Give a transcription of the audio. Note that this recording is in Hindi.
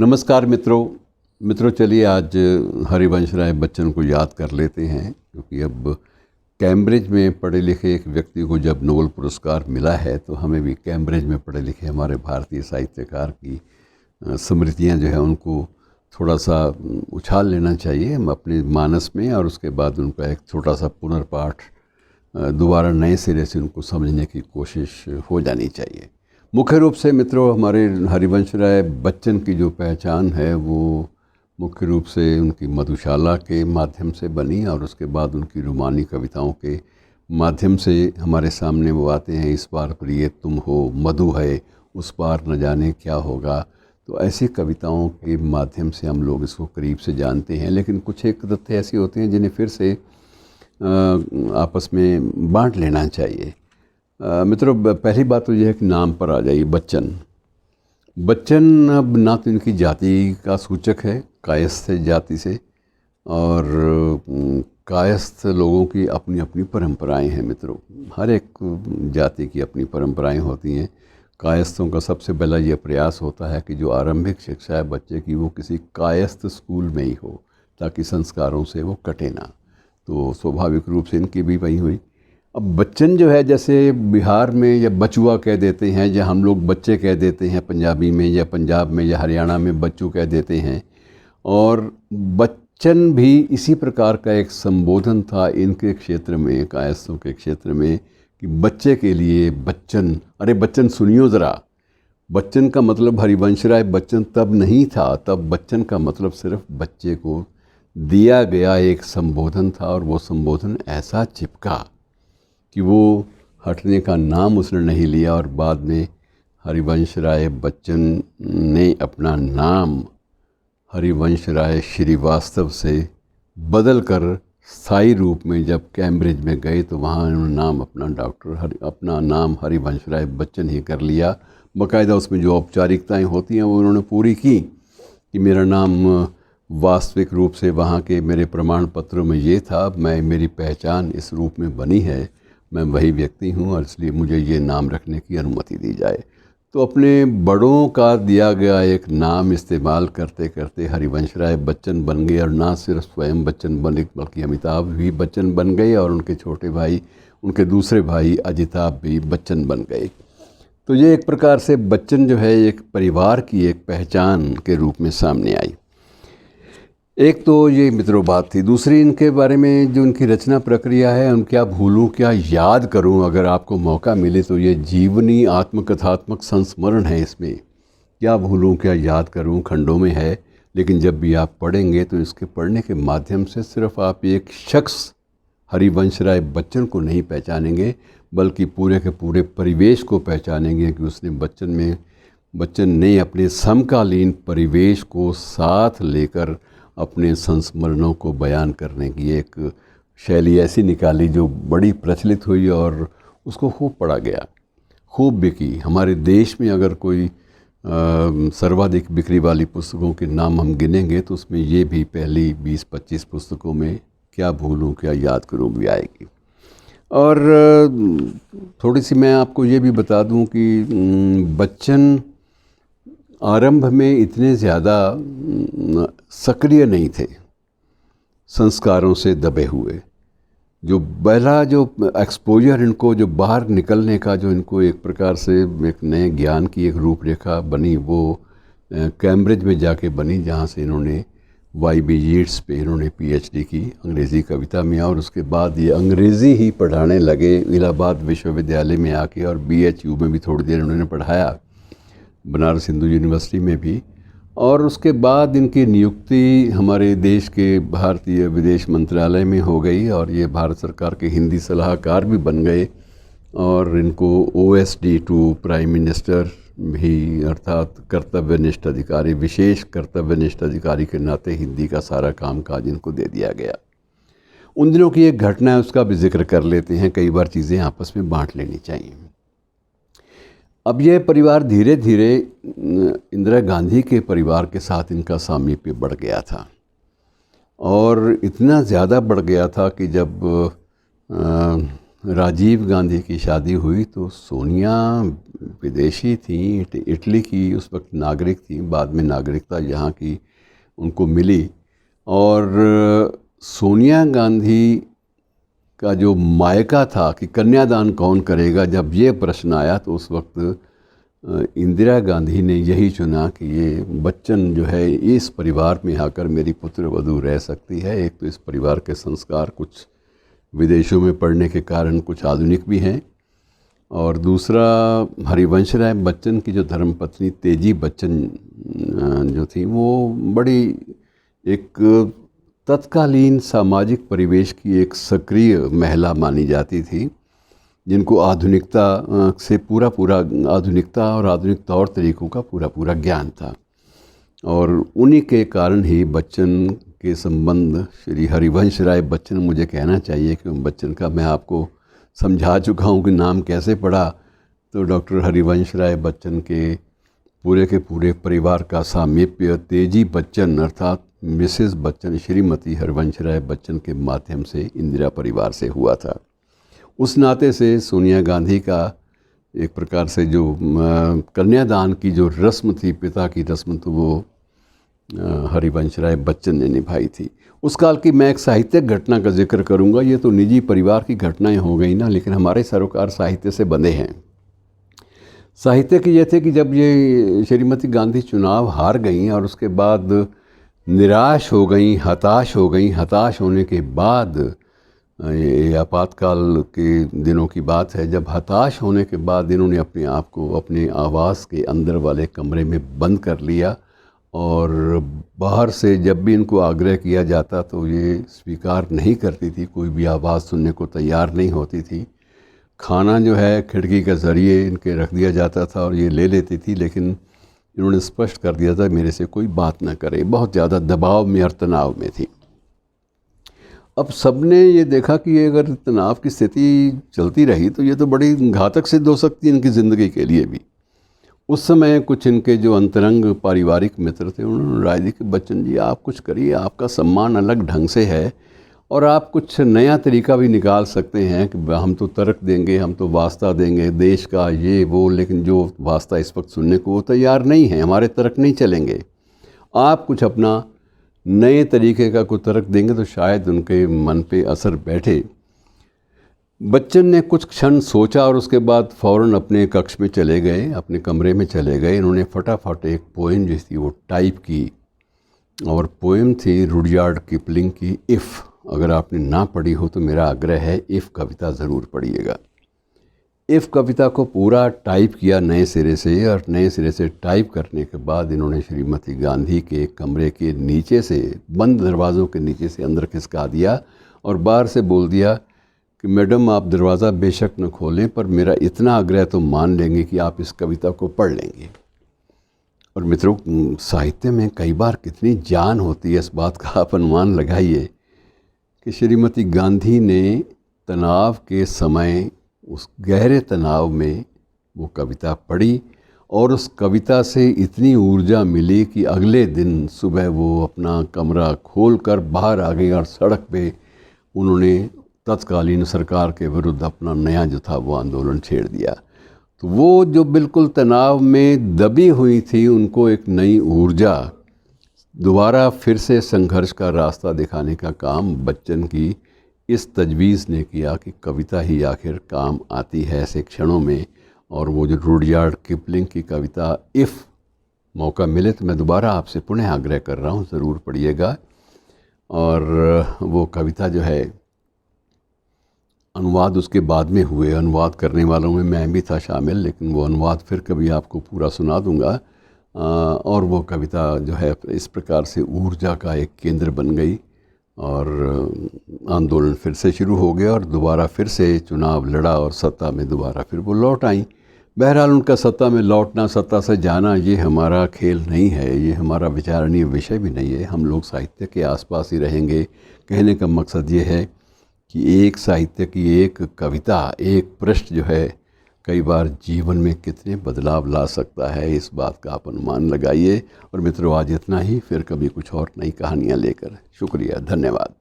नमस्कार मित्रों चलिए आज हरिवंश राय बच्चन को याद कर लेते हैं, क्योंकि अब कैम्ब्रिज में पढ़े लिखे एक व्यक्ति को जब नोबेल पुरस्कार मिला है तो हमें भी कैम्ब्रिज में पढ़े लिखे हमारे भारतीय साहित्यकार की स्मृतियां जो है उनको थोड़ा सा उछाल लेना चाहिए हम अपने मानस में, और उसके बाद उनका एक छोटा सा पुनर्पाठ दोबारा नए सिरे से उनको समझने की कोशिश हो जानी चाहिए। मुख्य रूप से मित्रों हमारे हरिवंश राय बच्चन की जो पहचान है वो मुख्य रूप से उनकी मधुशाला के माध्यम से बनी, और उसके बाद उनकी रूमानी कविताओं के माध्यम से हमारे सामने वो आते हैं। इस बार प्रिय तुम हो, मधु है, उस पार न जाने क्या होगा। तो ऐसी कविताओं के माध्यम से हम लोग इसको करीब से जानते हैं, लेकिन कुछ एक तथ्य ऐसे होते हैं जिन्हें फिर से आपस में बांट लेना चाहिए। मित्रों पहली बात तो यह है कि नाम पर आ जाइए। बच्चन अब ना तो इनकी जाति का सूचक है, कायस्थ जाति से, और कायस्थ लोगों की अपनी अपनी परंपराएं हैं। मित्रों हर एक जाति की अपनी परंपराएं होती हैं। कायस्थों का सबसे पहला ये प्रयास होता है कि जो आरंभिक शिक्षा है बच्चे की वो किसी कायस्थ स्कूल में ही हो, ताकि संस्कारों से वो कटे ना। तो स्वाभाविक रूप से इनकी भी वही हुई। अब बच्चन जो है, जैसे बिहार में या बचुआ कह देते हैं, या हम लोग बच्चे कह देते हैं पंजाबी में, या पंजाब में या हरियाणा में बच्चू कह देते हैं, और बच्चन भी इसी प्रकार का एक संबोधन था इनके क्षेत्र में, कायस्थों के क्षेत्र में, कि बच्चे के लिए बच्चन। अरे बच्चन सुनियो ज़रा। बच्चन का मतलब हरिवंश राय बच्चन तब नहीं था, तब बच्चन का मतलब सिर्फ बच्चे को दिया गया एक संबोधन था, और वो संबोधन ऐसा चिपका कि वो हटने का नाम उसने नहीं लिया। और बाद में हरिवंश राय बच्चन ने अपना नाम हरिवंश राय श्रीवास्तव से बदल कर स्थायी रूप में जब कैम्ब्रिज में गए तो वहाँ उन्होंने नाम अपना नाम हरिवंश राय बच्चन ही कर लिया। बाकायदा उसमें जो औपचारिकताएं होती हैं वो उन्होंने पूरी की, कि मेरा नाम वास्तविक रूप से वहाँ के मेरे प्रमाण पत्रों में ये था, मेरी पहचान इस रूप में बनी है, मैं वही व्यक्ति हूँ, और इसलिए मुझे ये नाम रखने की अनुमति दी जाए। तो अपने बड़ों का दिया गया एक नाम इस्तेमाल करते करते हरिवंश राय बच्चन बन गए, और ना सिर्फ स्वयं बच्चन बने बल्कि अमिताभ भी बच्चन बन गए, और उनके छोटे भाई, उनके दूसरे भाई अजिताभ भी बच्चन बन गए। तो ये एक प्रकार से बच्चन जो है एक परिवार की एक पहचान के रूप में सामने आई। एक तो ये मित्रों बात थी। दूसरी इनके बारे में जो इनकी रचना प्रक्रिया है, उन क्या भूलूं क्या याद करूं, अगर आपको मौका मिले तो ये जीवनी आत्मकथात्मक संस्मरण है। इसमें क्या भूलूं क्या याद करूं खंडों में है, लेकिन जब भी आप पढ़ेंगे तो इसके पढ़ने के माध्यम से सिर्फ आप एक शख्स हरिवंश राय बच्चन को नहीं पहचानेंगे, बल्कि पूरे के पूरे परिवेश को पहचानेंगे कि उसने बच्चन ने अपने समकालीन परिवेश को साथ लेकर अपने संस्मरणों को बयान करने की एक शैली ऐसी निकाली जो बड़ी प्रचलित हुई, और उसको खूब पढ़ा गया, खूब बिकी। हमारे देश में अगर कोई सर्वाधिक बिक्री वाली पुस्तकों के नाम हम गिनेंगे तो उसमें ये भी पहली 20-25 पुस्तकों में क्या भूलूं क्या याद करूं भी आएगी। और थोड़ी सी मैं आपको ये भी बता दूं कि बच्चन आरंभ में इतने ज़्यादा सक्रिय नहीं थे, संस्कारों से दबे हुए। जो पहला जो एक्सपोजर इनको, जो बाहर निकलने का जो इनको एक प्रकार से एक नए ज्ञान की एक रूपरेखा बनी, वो कैम्ब्रिज में जाके बनी, जहाँ से इन्होंने YB यीट्स पे इन्होंने PhD की अंग्रेज़ी कविता में, और उसके बाद ये अंग्रेज़ी ही पढ़ाने लगे इलाहाबाद विश्वविद्यालय में आके, और BHU में भी थोड़ी देर उन्होंने पढ़ाया, बनारस हिंदू यूनिवर्सिटी में भी। और उसके बाद इनकी नियुक्ति हमारे देश के भारतीय विदेश मंत्रालय में हो गई, और ये भारत सरकार के हिंदी सलाहकार भी बन गए, और इनको OSD टू प्राइम मिनिस्टर भी, अर्थात कर्तव्यनिष्ठ अधिकारी, विशेष कर्तव्यनिष्ठ अधिकारी के नाते हिंदी का सारा कामकाज इनको दे दिया गया। उन दिनों की एक घटना है, उसका भी जिक्र कर लेते हैं। कई बार चीज़ें आपस में बांट लेनी चाहिए। अब यह परिवार धीरे धीरे इंदिरा गांधी के परिवार के साथ इनका सामीप्य बढ़ गया था, और इतना ज़्यादा बढ़ गया था कि जब राजीव गांधी की शादी हुई तो सोनिया विदेशी थी, इटली की उस वक्त नागरिक थी, बाद में नागरिकता यहाँ की उनको मिली। और सोनिया गांधी का जो मायका था कि कन्यादान कौन करेगा, जब ये प्रश्न आया तो उस वक्त इंदिरा गांधी ने यही चुना कि ये बच्चन जो है इस परिवार में आकर मेरी पुत्र वधू रह सकती है। एक तो इस परिवार के संस्कार कुछ विदेशों में पढ़ने के कारण कुछ आधुनिक भी हैं, और दूसरा हरिवंश राय बच्चन की जो धर्मपत्नी तेजी बच्चन जो थी वो बड़ी एक तत्कालीन सामाजिक परिवेश की एक सक्रिय महिला मानी जाती थी, जिनको आधुनिकता से पूरा आधुनिकता और आधुनिक तौर तरीक़ों का पूरा ज्ञान था। और उन्हीं के कारण ही बच्चन के संबंध श्री हरिवंश राय बच्चन, मुझे कहना चाहिए कि बच्चन का मैं आपको समझा चुका हूँ कि नाम कैसे पड़ा। तो डॉक्टर हरिवंश राय बच्चन के पूरे परिवार का सामीप्य तेजी बच्चन अर्थात मिसेस बच्चन, श्रीमती हरिवंश राय बच्चन के माध्यम से इंदिरा परिवार से हुआ था। उस नाते से सोनिया गांधी का एक प्रकार से जो कन्यादान की जो रस्म थी, पिता की रस्म, तो वो हरिवंश राय बच्चन ने निभाई थी। उस काल की मैं एक साहित्यिक घटना का जिक्र करूंगा। ये तो निजी परिवार की घटनाएं हो गई ना, लेकिन हमारे सरोकार साहित्य से बंधे हैं। साहित्य की ये थे कि जब ये श्रीमती गांधी चुनाव हार गई और उसके बाद निराश हो गई, हताश होने के बाद, ये आपातकाल के दिनों की बात है, जब हताश होने के बाद इन्होंने अपने आप को अपने आवास के अंदर वाले कमरे में बंद कर लिया, और बाहर से जब भी इनको आग्रह किया जाता तो ये स्वीकार नहीं करती थी, कोई भी आवाज़ सुनने को तैयार नहीं होती थी। खाना जो है खिड़की के ज़रिए इनके रख दिया जाता था और ये ले लेती थी, लेकिन इन्होंने स्पष्ट कर दिया था मेरे से कोई बात ना करे। बहुत ज़्यादा दबाव में और तनाव में थी। अब सबने ये देखा कि ये अगर तनाव की स्थिति चलती रही तो ये तो बड़ी घातक सिद्ध हो सकती है इनकी ज़िंदगी के लिए भी। उस समय कुछ इनके जो अंतरंग पारिवारिक मित्र थे, उन्होंने राय दी कि बच्चन जी आप कुछ करिए, आपका सम्मान अलग ढंग से है और आप कुछ नया तरीका भी निकाल सकते हैं कि हम तो तर्क देंगे, हम तो वास्ता देंगे देश का ये वो, लेकिन जो वास्ता इस वक्त सुनने को वो तैयार नहीं है, हमारे तर्क नहीं चलेंगे। आप कुछ अपना नए तरीके का कोई तर्क देंगे तो शायद उनके मन पे असर बैठे। बच्चन ने कुछ क्षण सोचा और उसके बाद फ़ौरन अपने कक्ष में चले गए, अपने कमरे में चले गए। इन्होंने फटाफट एक पोएम जो थी वो टाइप की, और पोएम थी रुडयार्ड किपलिंग की इफ़। अगर आपने ना पढ़ी हो तो मेरा आग्रह है इफ़ कविता ज़रूर पढ़िएगा। इफ़ कविता को पूरा टाइप किया नए सिरे से, और नए सिरे से टाइप करने के बाद इन्होंने श्रीमती गांधी के कमरे के नीचे से, बंद दरवाज़ों के नीचे से अंदर खिसका दिया और बाहर से बोल दिया कि मैडम आप दरवाज़ा बेशक न खोलें, पर मेरा इतना आग्रह तो मान लेंगे कि आप इस कविता को पढ़ लेंगे। और मित्रों, साहित्य में कई बार कितनी जान होती है, इस बात का आप अनुमान लगाइए कि श्रीमती गांधी ने तनाव के समय, उस गहरे तनाव में वो कविता पढ़ी और उस कविता से इतनी ऊर्जा मिली कि अगले दिन सुबह वो अपना कमरा खोलकर बाहर आ गई और सड़क पे उन्होंने तत्कालीन सरकार के विरुद्ध अपना नया जो था वो आंदोलन छेड़ दिया। तो वो जो बिल्कुल तनाव में दबी हुई थी, उनको एक नई ऊर्जा, दोबारा फिर से संघर्ष का रास्ता दिखाने का काम बच्चन की इस तजवीज़ ने किया कि कविता ही आखिर काम आती है ऐसे क्षणों में। और वो जो रुडयार्ड किपलिंग की कविता इफ़, मौका मिले तो मैं दोबारा आपसे पुनः आग्रह कर रहा हूँ, ज़रूर पढ़िएगा। और वो कविता जो है, अनुवाद उसके बाद में हुए, अनुवाद करने वालों में मैं भी था शामिल, लेकिन वो अनुवाद फिर कभी आपको पूरा सुना दूंगा। और वो कविता जो है इस प्रकार से ऊर्जा का एक केंद्र बन गई और आंदोलन फिर से शुरू हो गया और दोबारा फिर से चुनाव लड़ा और सत्ता में दोबारा फिर वो लौट आई। बहरहाल उनका सत्ता में लौटना, सत्ता से जाना, ये हमारा खेल नहीं है, ये हमारा विचारणीय विषय भी नहीं है। हम लोग साहित्य के आसपास ही रहेंगे। कहने का मकसद ये है कि एक साहित्य की एक कविता, एक पृष्ठ जो है कई बार जीवन में कितने बदलाव ला सकता है, इस बात का आप अनुमान लगाइए। और मित्रों, आज इतना ही, फिर कभी कुछ और नई कहानियाँ लेकर। शुक्रिया, धन्यवाद।